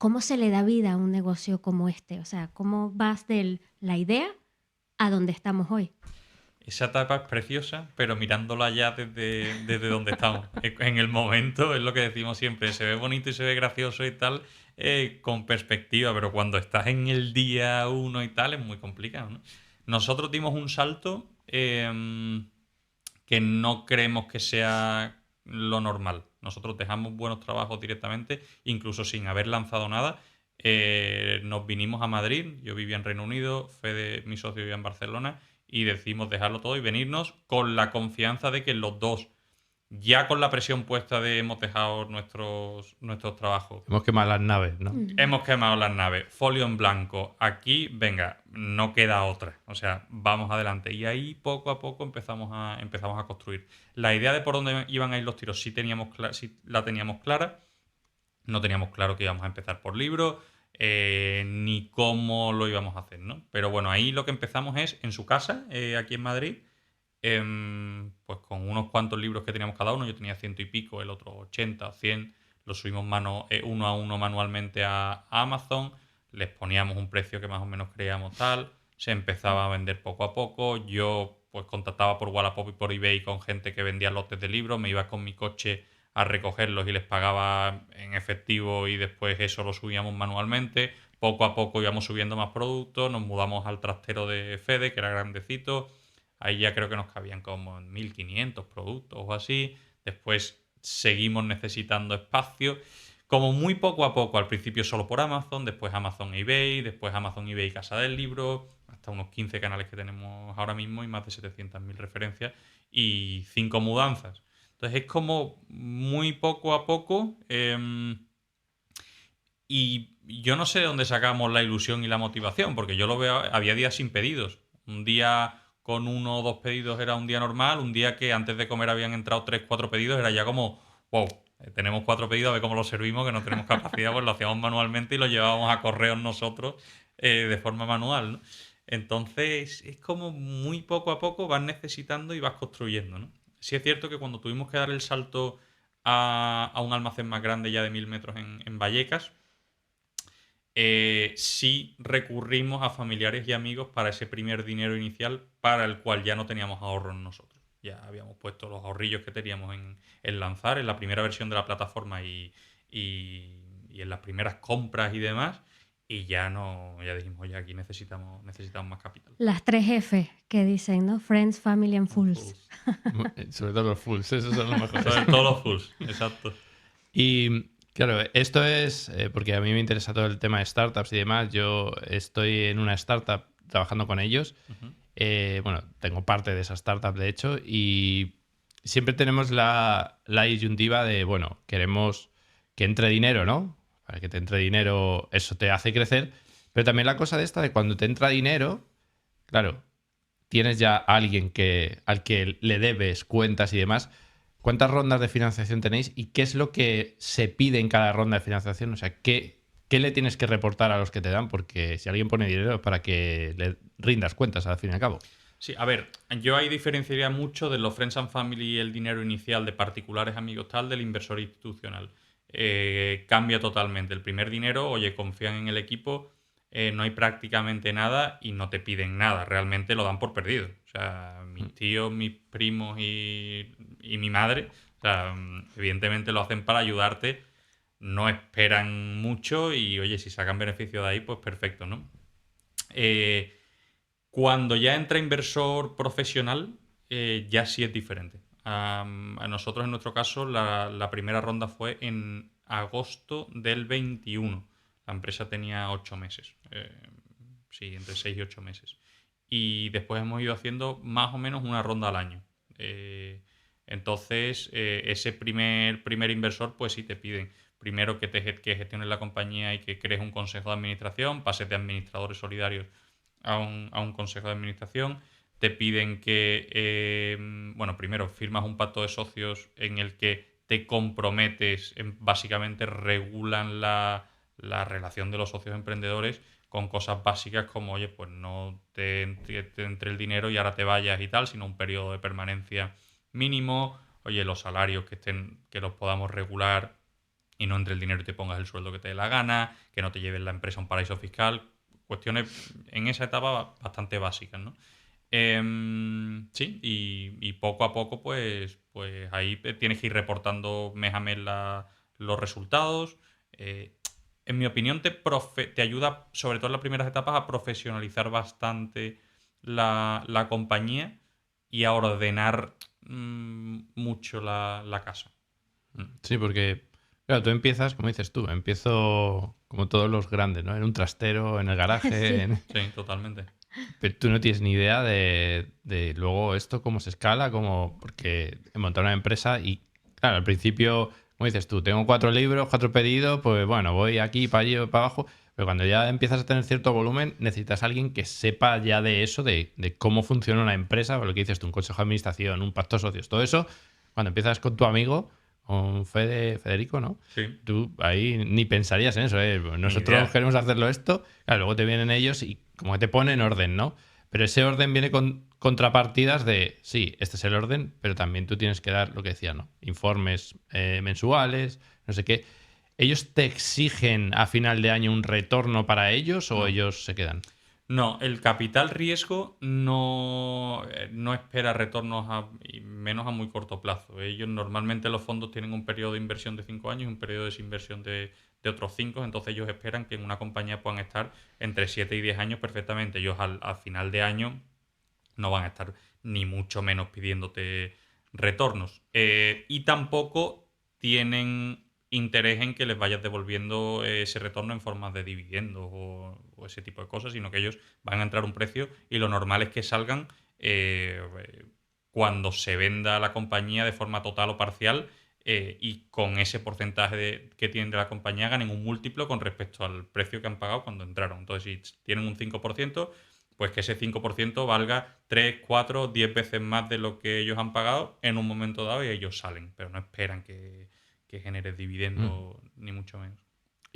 ¿Cómo se le da vida a un negocio como este? O sea, ¿cómo vas de la idea a donde estamos hoy? Esa etapa es preciosa, pero mirándola ya desde donde estamos. En el momento, es lo que decimos siempre, se ve bonito y se ve gracioso y tal, con perspectiva, pero cuando estás en el día uno y tal, es muy complicado, ¿no? Nosotros dimos un salto que no creemos que sea lo normal. Nosotros dejamos buenos trabajos directamente, incluso sin haber lanzado nada. Nos vinimos a Madrid, yo vivía en Reino Unido, Fede, mi socio, vivía en Barcelona, y decidimos dejarlo todo y venirnos con la confianza de que los dos, ya con la presión puesta de hemos dejado nuestros trabajos, Hemos quemado las naves, ¿no? Mm. hemos quemado las naves, folio en blanco, aquí, venga, no queda otra. O sea, vamos adelante. Y ahí poco a poco empezamos a construir. La idea de por dónde iban a ir los tiros sí la teníamos clara. No teníamos claro que íbamos a empezar por libros, ni cómo lo íbamos a hacer, ¿no? Pero bueno, ahí lo que empezamos es en su casa, aquí en Madrid, pues con unos cuantos libros que teníamos cada uno. Yo tenía ciento y pico, el otro 80 o 100. Los subimos uno a uno manualmente a Amazon. Les poníamos un precio que más o menos creíamos tal. Se empezaba a vender poco a poco. Yo pues contactaba por Wallapop y por eBay con gente que vendía lotes de libros. Me iba con mi coche a recogerlos y les pagaba en efectivo y después eso lo subíamos manualmente. Poco a poco íbamos subiendo más productos. Nos mudamos al trastero de Fede, que era grandecito. Ahí ya creo que nos cabían como 1.500 productos o así. Después seguimos necesitando espacio. Como muy poco a poco, al principio solo por Amazon, después Amazon eBay, después Amazon eBay Casa del Libro, hasta unos 15 canales que tenemos ahora mismo y más de 700.000 referencias y 5 mudanzas. Entonces es como muy poco a poco, y yo no sé de dónde sacamos la ilusión y la motivación, porque yo lo veo, había días sin pedidos. Un día con uno o dos pedidos era un día normal, un día que antes de comer habían entrado tres, cuatro pedidos, era ya como, wow, tenemos cuatro pedidos, a ver cómo los servimos, que no tenemos capacidad, pues lo hacíamos manualmente y lo llevábamos a correos nosotros, de forma manual, ¿no? Entonces es como muy poco a poco vas necesitando y vas construyendo, ¿no? Sí es cierto que cuando tuvimos que dar el salto a un almacén más grande ya de 1.000 metros en Vallecas, sí recurrimos a familiares y amigos para ese primer dinero inicial para el cual ya no teníamos ahorros nosotros. Ya habíamos puesto los ahorrillos que teníamos en lanzar, en la primera versión de la plataforma y en las primeras compras y demás. Y ya no, ya dijimos, ya aquí necesitamos más capital. Las tres F que dicen, ¿no? Friends, Family and And Fools. fools. Sobre todo los fulls, esos son los mejores. Sobre todo los fools, exacto. Y claro, esto es porque a mí me interesa todo el tema de startups y demás. Yo estoy en una startup trabajando con ellos. Ujú. Bueno, tengo parte de esa startup, de hecho, y siempre tenemos la disyuntiva de, bueno, queremos que entre dinero, ¿no? Para que te entre dinero, eso te hace crecer. Pero también la cosa de esta de cuando te entra dinero, claro, tienes ya a alguien al que le debes cuentas y demás. ¿Cuántas rondas de financiación tenéis y qué es lo que se pide en cada ronda de financiación? O sea, ¿qué le tienes que reportar a los que te dan? Porque si alguien pone dinero es para que le rindas cuentas al fin y al cabo. Sí, a ver, yo ahí diferenciaría mucho de los Friends and Family y el dinero inicial de particulares, amigos, tal, del inversor institucional. Cambia totalmente. El primer dinero, oye, confían en el equipo, no hay prácticamente nada y no te piden nada. Realmente lo dan por perdido. O sea, mis tíos, mis primos y mi madre, o sea, evidentemente lo hacen para ayudarte, no esperan mucho y, oye, si sacan beneficio de ahí, pues perfecto, ¿no? Eh, Cuando ya entra inversor profesional, ya sí es diferente. A nosotros, en nuestro caso, la primera ronda fue en agosto del 21. La empresa tenía 8 meses. Sí, entre 6 y 8 meses. Y después hemos ido haciendo más o menos una ronda al año. Eh, entonces, ese primer inversor, pues sí te piden primero que gestiones la compañía y que crees un consejo de administración, pases de administradores solidarios a un consejo de administración. Te piden que, bueno, primero firmas un pacto de socios en el que te comprometes, básicamente regulan la relación de los socios emprendedores con cosas básicas como, oye, pues no te entre el dinero y ahora te vayas y tal, sino un periodo de permanencia mínimo, oye, los salarios que los podamos regular y no entre el dinero y te pongas el sueldo que te dé la gana, que no te lleves la empresa a un paraíso fiscal. Cuestiones en esa etapa bastante básicas, ¿no? Sí, y poco a poco, pues ahí tienes que ir reportando mes a mes los resultados. En mi opinión, te ayuda, sobre todo en las primeras etapas, a profesionalizar bastante la compañía y a ordenar mucho la casa. Sí, porque, claro, tú empiezas, como dices tú, empiezo como todos los grandes, ¿no? En un trastero, en el garaje, Sí. Sí, totalmente. pero tú no tienes ni idea de luego esto, cómo se escala, porque he montado una empresa y, claro, al principio, como dices tú, tengo 4 libros, 4 pedidos, pues bueno, voy aquí, para allí, para abajo, pero cuando ya empiezas a tener cierto volumen, necesitas a alguien que sepa ya de eso, de cómo funciona una empresa, lo que dices tú, un consejo de administración, un pacto de socios, todo eso, cuando empiezas con tu amigo, con Federico, ¿no? Sí, Tú ahí ni pensarías en eso, ¿eh? Nosotros idea. queremos hacerlo esto, claro, luego te vienen ellos y como que te ponen orden, ¿no? Pero ese orden viene con contrapartidas de, sí, este es el orden, pero también tú tienes que dar lo que decía, ¿no? Informes mensuales, no sé qué. ¿Ellos te exigen a final de año un retorno para ellos o No. ellos se quedan? No, el capital riesgo no espera retornos y menos a muy corto plazo. Ellos normalmente los fondos tienen un periodo de inversión de 5 años y un periodo de desinversión de otros 5, entonces ellos esperan que en una compañía puedan estar entre 7 y 10 años perfectamente. Ellos al final de año no van a estar ni mucho menos pidiéndote retornos. Y tampoco tienen interés en que les vayas devolviendo ese retorno en forma de dividendos o ese tipo de cosas, sino que ellos van a entrar a un precio y lo normal es que salgan eh, cuando se venda la compañía de forma total o parcial, y con ese porcentaje que tienen de la compañía ganen un múltiplo con respecto al precio que han pagado cuando entraron. Entonces, si tienen un 5%, pues que ese 5% valga 3, 4, 10 veces más de lo que ellos han pagado en un momento dado y ellos salen, pero no esperan que genere Mm. dividendo ni mucho menos.